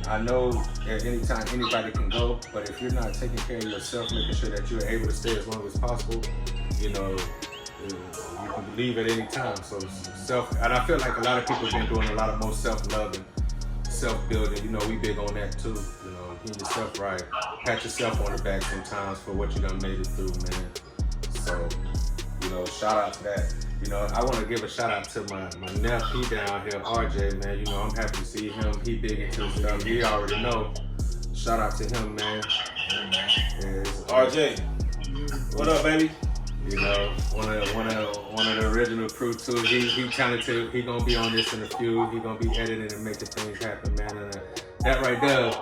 I know at any time anybody can go, but if you're not taking care of yourself, making sure that you're able to stay as long as possible, you know, you can leave at any time. So and I feel like a lot of people have been doing a lot of more self-love and self-building. You know, we big on that too. You know, getting yourself right. Pat yourself on the back sometimes for what you done made it through, man. So, you know, shout out to that. You know, I want to give a shout out to my nephew down here, RJ, man. You know, I'm happy to see him. He big into his stuff. He already know. Shout out to him, man. RJ, what up, baby? You know, one of the original crew too. He talented. He gonna be on this in a few. He gonna be editing and making things happen, man. And that right there,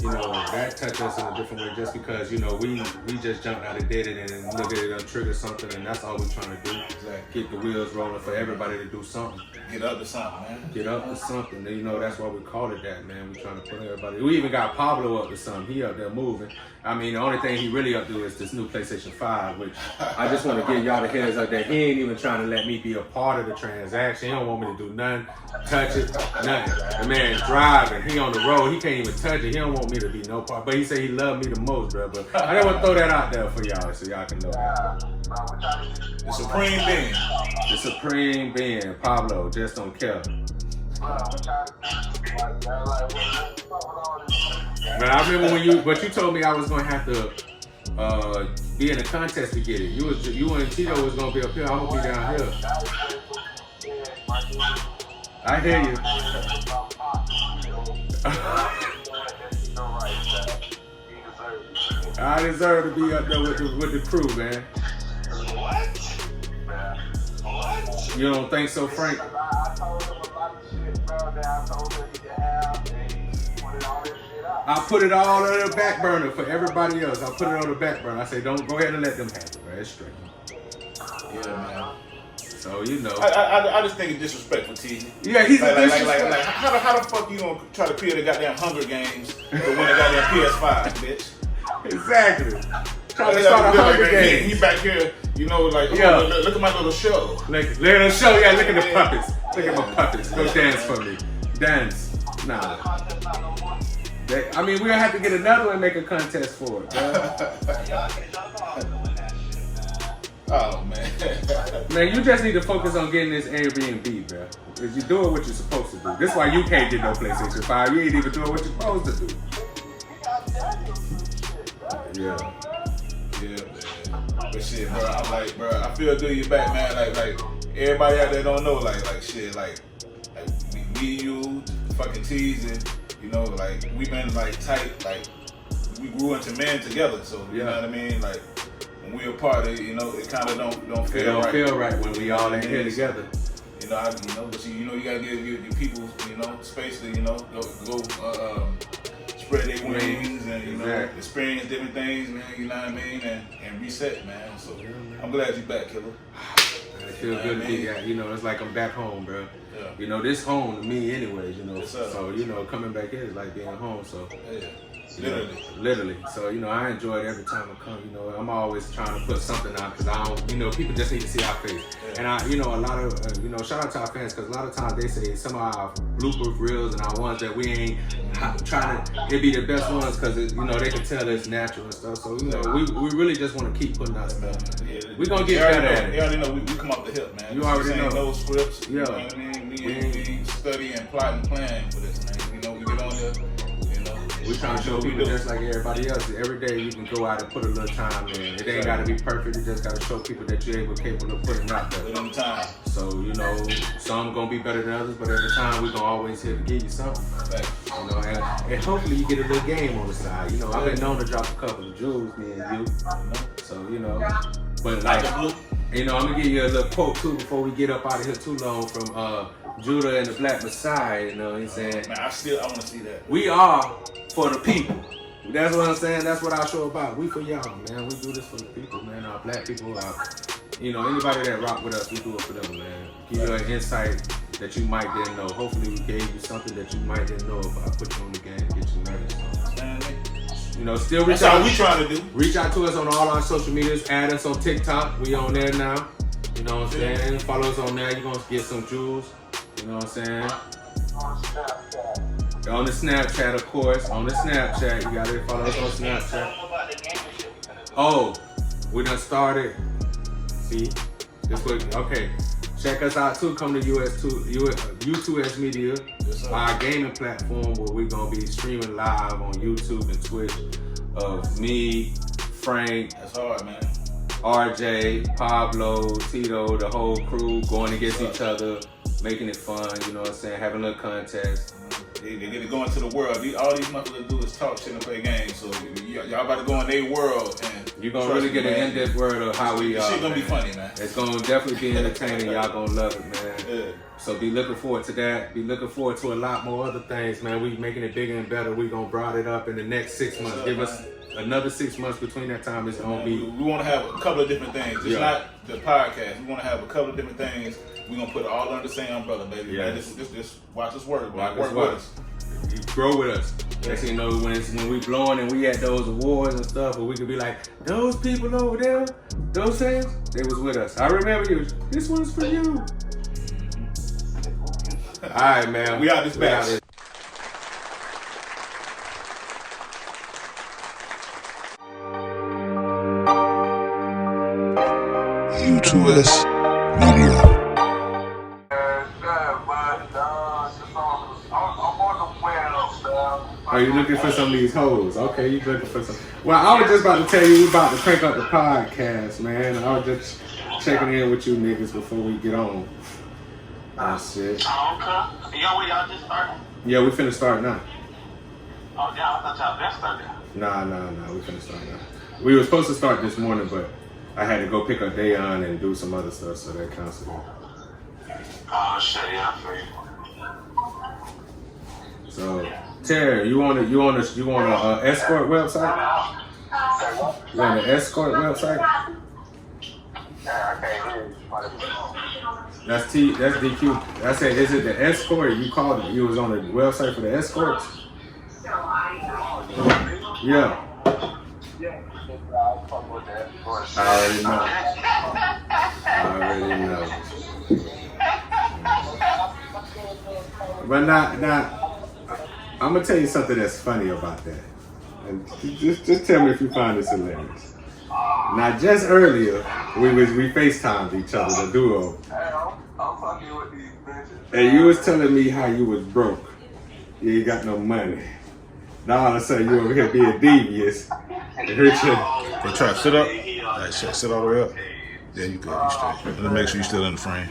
you know, that touched us in a different way. Just because, you know, we just jumped out of dating and look at it and trigger something, and that's all we're trying to do. Exactly. Get the wheels rolling for everybody to do something. Get up to something, man. Get up to something. You know, that's why we call it that, man. We're trying to put everybody. We even got Pablo up to something. He up there moving. I mean, the only thing he really up to is this new PlayStation 5, which I just want to give y'all the heads up that he ain't even trying to let me be a part of the transaction. He don't want me to do nothing, touch it, nothing. The man driving. He on the road. He can't even touch it. He don't want me to be no part. But he said he loved me the most, bro. But I just want to throw that out there for y'all so y'all can know that. The supreme being. The supreme being, Pablo, just don't care. Man, I remember but you told me I was gonna have to be in a contest to get it. You and Tito was gonna be up here. I'm gonna be down here. I hear you. I deserve to be up there with the crew, man. What? You don't think so, Frank? I put it all on the back burner for everybody else. I put it on the back burner. I say, don't go ahead and let them have it, man. It's straight. Yeah, man. So, you know. I just think it's disrespectful, T. Yeah, he's like, disrespectful. like, how the fuck you gonna try to appeal the goddamn Hunger Games to win the goddamn PS5, bitch? Exactly. Trying to start a Hunger Games. He back here, you know, like, yeah. Look at my little show. Look at the show, yeah, look at the puppets. Look at my puppets. Go dance for me. Dance. Nah. I mean, we're gonna have to get another one and make a contest for it, bro. Oh, man. Man, you just need to focus on getting this Airbnb, bro. Because you're doing what you're supposed to do. This is why you can't get no PlayStation 5. You ain't even doing what you're supposed to do. Yeah. Yeah, man. But shit, bro, I'm like, bro, I feel good you're back, man. Like everybody out there don't know, like shit, like me, you, fucking teasing, you know, like we been like tight, like we grew into men together. So you know what I mean? Like when we apart, it kind of don't feel It don't right. feel right when we all in here together. But you gotta give your people, space to, go spread their wings and experience different things, man. You know what I mean, and reset, man. So I'm glad you back, Killer. It feels good to be back. It's like I'm back home, bro. Yeah. This home to me, anyways. So coming back here is like being home. So. Yeah. Literally. So, I enjoy it every time I come. I'm always trying to put something out because I don't, people just need to see our face. And a lot of, shout out to our fans because a lot of times they say some of our blooper reels and our ones that we ain't trying to, it be the best ones because, they can tell it's natural and stuff. So, we really just want to keep putting out stuff. We're going to get better at it. You already know we come off the hip, man. You already know. No scripts. Yeah. You know what I mean? We study and plot and plan for this, man. We get on here. We're trying to show people just like everybody else. Every day you can go out and put a little time in. It ain't got to be perfect. You just got to show people that you're capable of putting out there. Put in time. So, some going to be better than others, but every time we're going to always here to give you something. And hopefully you get a little game on the side. I've been known to drop a couple of jewels, me and you. So, but like, I'm going to give you a little quote too before we get up out of here too long from Judah and the Black Messiah, you know what I'm saying? Man, I want to see that. We are for the people. That's what I'm saying. That's what our show about. We for y'all, man. We do this for the people, man. Our black people, anybody that rock with us, we do it for them, man. Give you an insight that you might didn't know. Hopefully we gave you something that you might didn't know if I put you on the game, get you nervous. Still reach out. That's all we trying to do. Reach out to us on all our social medias. Add us on TikTok. We on there now. You know what I'm saying? Follow us on there. You're going to get some jewels. You know what I'm saying? On the Snapchat, of course. On the Snapchat. You gotta follow us on Snapchat. Oh, we done started. See? Okay. Check us out too. Come to U2S Media, our gaming platform where we're gonna be streaming live on YouTube and Twitch of me, Frank. That's hard, man. RJ, Pablo, Tito, the whole crew going against each other. Making it fun, you know what I'm saying? Having a little contest. They get it going to the world. All these motherfuckers do is talk shit and play games. So y'all about to go in their world and you're gonna really get an in-depth word of how we are. This shit gonna be funny, man. It's gonna definitely be entertaining. Y'all gonna love it, man. Yeah. So be looking forward to that. Be looking forward to a lot more other things, man. We making it bigger and better. We gonna broaden it up in the next 6 months. Give us another 6 months between that time. It's gonna be. We want to have a couple of different things. It's not the podcast. We want to have a couple of different things. We're going to put it all under the same umbrella, baby. Yeah. Man, just watch us work. Work with us. You grow with us. Next thing you know, when we blowing and we at those awards and stuff, where we could be like, those people over there, those fans, they was with us. I remember you. This one's for you. All right, man. We out this batch. U2S Media. Are you looking for some of these hoes? Okay, you looking for some. Well, I was just about to tell you we about to crank up the podcast, man. I was just checking in with you niggas before we get on. That's it. Oh, okay. Y'all just started? Yeah, we finna start now. Oh, yeah, I thought y'all been started. Nah, we finna start now. We were supposed to start this morning, but I had to go pick up Dayon and do some other stuff, so that canceled it. Oh, shit, yeah, I feel you. So, Terry, you want a escort website? You want an escort website? That's DQ. I said, is it the escort? You called it. You was on the website for the escorts? Yeah. I already know. But not. I'm gonna tell you something that's funny about that. And just tell me if you find this hilarious. Now, just earlier, we FaceTimed each other, the duo. And you was telling me how you was broke. You ain't got no money. Now all of a sudden you over here being devious. It hurt you. They try to sit up. Like, sit all the way up. Yeah, you good. You straight. Let's make sure you still in the frame.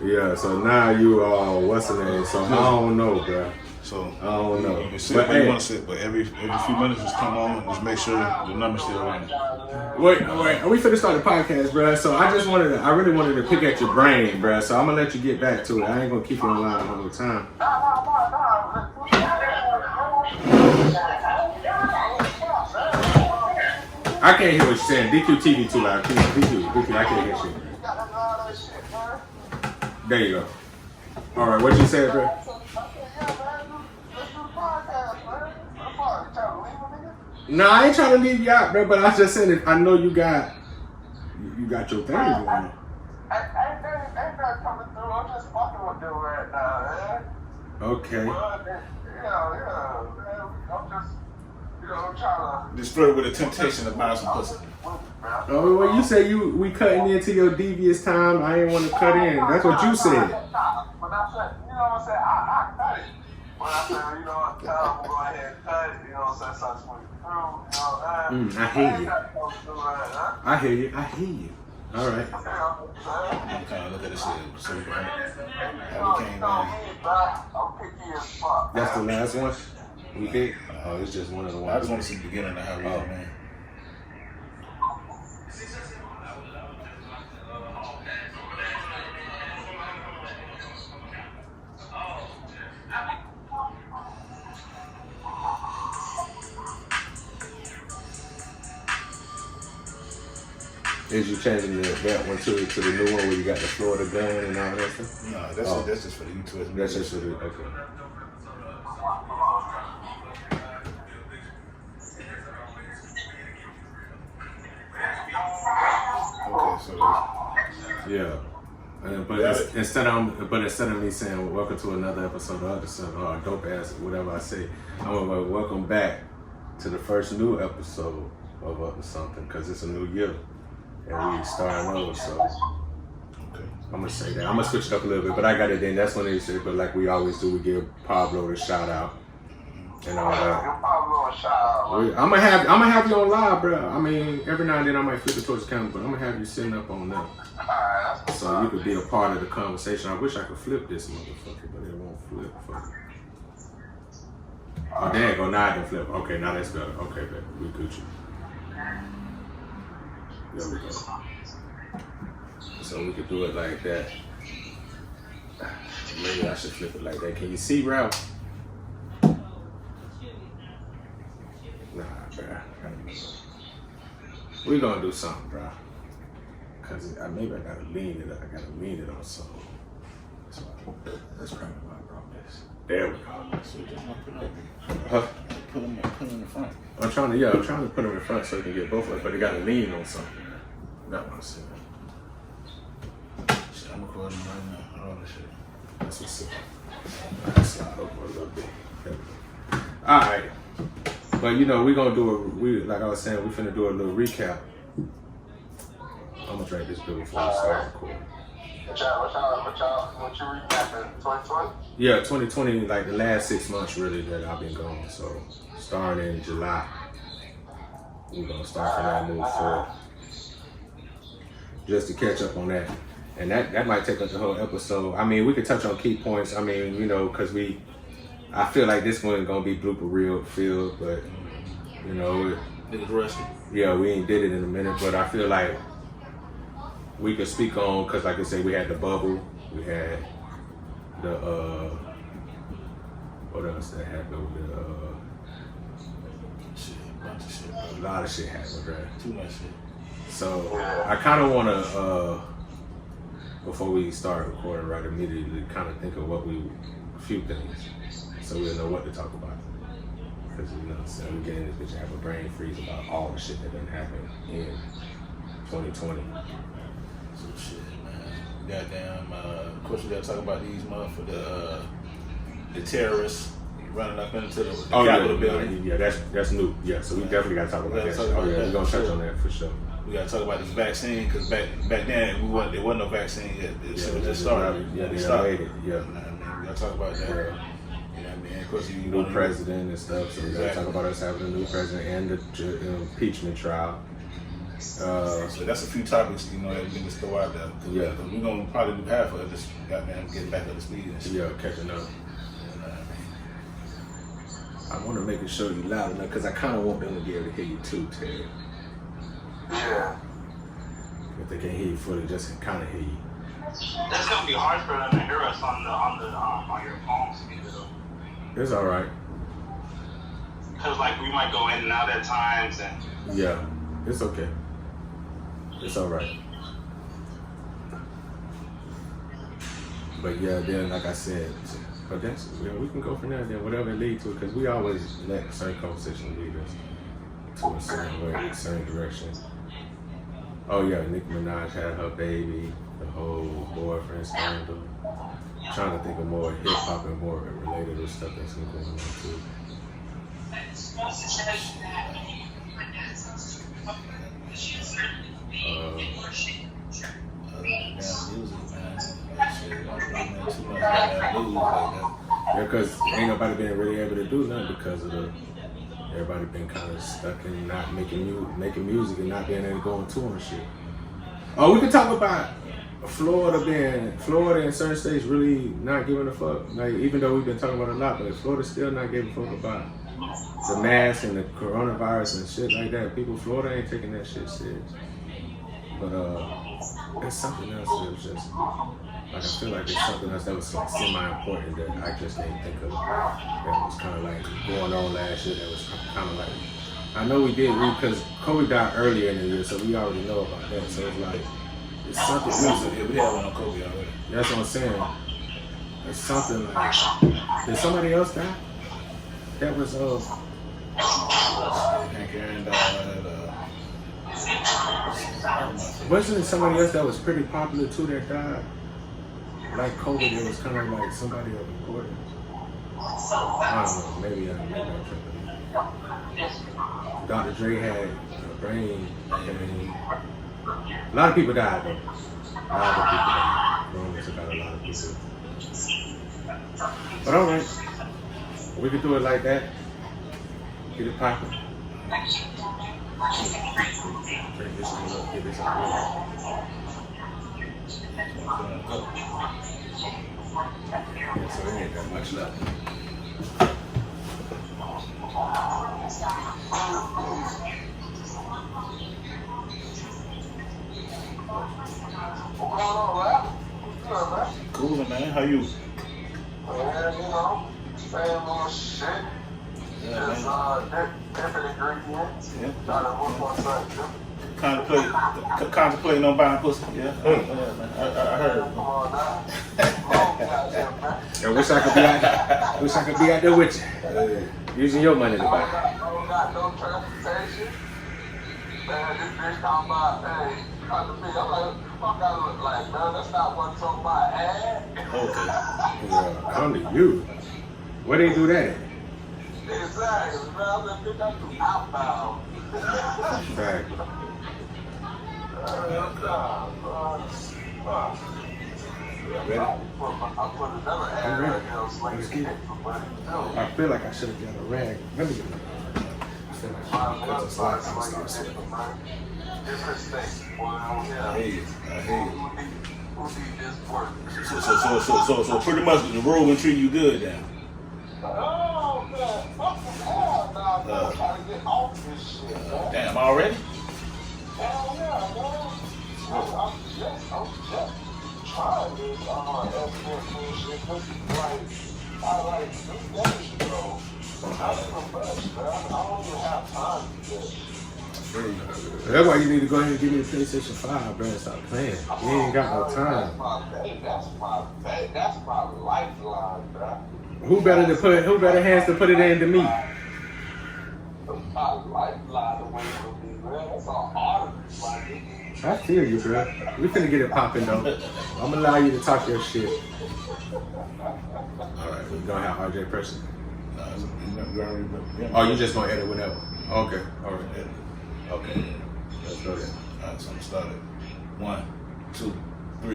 Yeah, so now you what's the name? So I don't know, bro. So I don't know. You can sit But where you hey, want to sit, but every few minutes just come on, just make sure the number's still running. wait, we finna start the podcast, bruh. So I really wanted to pick at your brain, bruh. So I'm gonna let you get back to it. I ain't gonna keep you online the whole time. I can't hear what you're saying. DQ TV too loud. DQ, I can't hear shit. There you go. All right, what you said, bro? No, I ain't trying to leave you out, bro. But I just said it. I know you got your thing going on. Okay. Just flirt with the temptation to buy some pussy. Oh, well, you say we cutting into your devious time. I ain't want to cut in. That's what you said. But I said, you know what I'm saying? I cut it. But I said, you know what, I'm going to go ahead and cut it. You know what I'm saying? So I swing it through. You know what I'm saying? I hear you. I hear you. I hear you. All right. I'm kind of look at this shit. So we came down. That's the last one we did? Oh, it's just one of the ones. I just want to see the beginning of how we go, man. Is you changing that one to the new one where you got the Florida gun and all that stuff? No, that's just for the U2S. That's just for the, okay. Okay, so yeah. But instead of me saying welcome to another episode of or dope ass whatever I say, I'm gonna welcome back to the first new episode of Up to Something because it's a new year and we starting over. So I'm gonna say that. I'm gonna switch it up a little bit, but I got it in. That's when they say. But like we always do, we give Pablo the shout out and all that. I'm gonna have you on live, bro. I mean, every now and then I might flip it towards the camera, but I'm gonna have you sitting up on them. So you could be a part of the conversation. I wish I could flip this motherfucker, but it won't flip. Fuck. Oh, there you go. Now I can flip. Okay, now that's better. Okay, baby. We Gucci. There we go. So we could do it like that. Maybe I should flip it like that. Can you see, Ralph? Nah, bro. We're gonna do something, bro. Cause maybe I gotta lean it. I gotta lean it on something. So let's try to rock this. There we go. put them in the front. I'm trying to put them in front so you can get both of them, but they gotta lean on something. That one shit. I'm recording right now. All this shit. That's what's up. I'll slide over a little bit. All right. But you know, we're gonna do like I was saying, we finna do a little recap. I'm gonna drink this beer before we start recording. What you recapping? 2020? Yeah, 2020, like the last 6 months really that I've been gone. So starting in July, we're gonna start from that move forward. Just to catch up on that. And that might take us the whole episode. I mean, we could touch on key points. I mean, you know, because I feel like this one is gonna be blooper reel filled, but you know, It was rusty. yeah, we ain't did it in a minute, but I feel like we could speak on, because like I said, we had the bubble, we had the what else that happened with Shit, a bunch of shit, bro. a lot of shit happened, right? Too much shit. So I kind of want to before we start recording right immediately, kind of think of a few things, so we'll know what to talk about. Because you know, so we get in this bitch and have a brain freeze about all the shit that didn't happen in 2020. Some shit, man. Goddamn. Of course, we gotta talk about these motherfuckers, the terrorists running up into the Capitol building. Yeah, that's new. Yeah, so we definitely gotta talk about that. We're gonna touch on that for sure. We gotta talk about this vaccine because back then there wasn't no vaccine yet. It shit was just started. They started. Yeah. You know what I mean? We gotta talk about that. You know what I mean? Of course, you New president and stuff. So we gotta talk about us having a new president and the impeachment trial. So that's a few topics, you know, that we can just throw out there. Yeah. We're gonna probably do half of it, just goddamn getting back up to speed and shit. Yeah, catching up. You know what I mean? I want to make it show you loud enough because I kind of want them to be able to hear you too, Ted. Yeah. If they can't hear you fully, just kind of hear you. That's gonna be hard for them to hear us on your phone speaker though. It's all right. Cause like we might go in and out at times and. Yeah, it's okay. It's all right. But yeah, then like I said, but that's we can go from there. Then whatever it leads to, because we always let certain conversations lead us to a certain way, a certain direction. Oh yeah, Nicki Minaj had her baby, the whole boyfriend scandal. I'm trying to think of more hip hop and more related to stuff that's been going on too. Yeah, because ain't nobody been really able to do nothing because of everybody been kind of stuck in not making music and not being able to go on tour and shit. Oh, we can talk about Florida in certain states really not giving a fuck. Like, even though we've been talking about it a lot, but Florida still not giving a fuck about the mask and the coronavirus and shit like that. Florida ain't taking that shit serious. But there's something else that was just, like, I feel like there's something else that was like semi-important that I just didn't think of. That was kind of like going on last year. That was kind of like, I know we did, because Kobe died earlier in the year, so we already know about that. So it's like, it's something We had one on Kobe already. That's what I'm saying. It's something like, did somebody else die? That was, wasn't it somebody else that was pretty popular too that died? Like Kobe, there was kind of like somebody of importance. I don't know, maybe I'm tripping. Dr. Dre had a brain, a lot of people died though. A lot of people died. Romans about a lot of people. But alright, we can do it like that. Get it popping. Bring this one up, get this up. Yeah, so there ain't that much left. Cool, man. How you? Man, you know, same little shit. Yeah, Just different ingredients. Yeah. Trying to work on something different. Contemplating on buying pussy. Yeah. Yeah, man. I heard it. Come on now. Oh, goddamn, man. I wish I could be out there with you. Using your money to buy. I don't got no transportation. Man, this bitch talking about, hey, come to me. I'm like, what the fuck I look like, man? That's not what's on my ad. Okay. Yeah, come to you. Where they do that? Exactly, man. I'm just thinking that's outbound. Exactly. Ready? I put another ad I'm ready. right now, it's like Let's get it. somebody. I feel like I should have got a rag. Let me get it. I feel like I just like I'm start sweating. Different things, boy. I hear you. Who need this work? So pretty much the road been treating you good now. Oh, man. Fuck the hell, nah, man. I'm trying to get off this shit, man. Damn, already? Hell yeah, man. I'm just trying this escort bullshit. I like 3 days ago. I didn't profess, man. I don't even have time for this. That's why you need to go ahead and give me the PlayStation 5, bro. Stop playing. You ain't got no time. That's my lifeline, bro. Who better hands to put it in than me? My lifeline away from me, man. That's all hard of me, my nigga. I feel you, bro. We finna get it popping though. I'm gonna allow you to talk your shit. Alright, we gonna have RJ Person. Oh, you just gonna edit whatever. Okay, alright. Okay. Let's go there. Alright, so I'm started. 1, 2.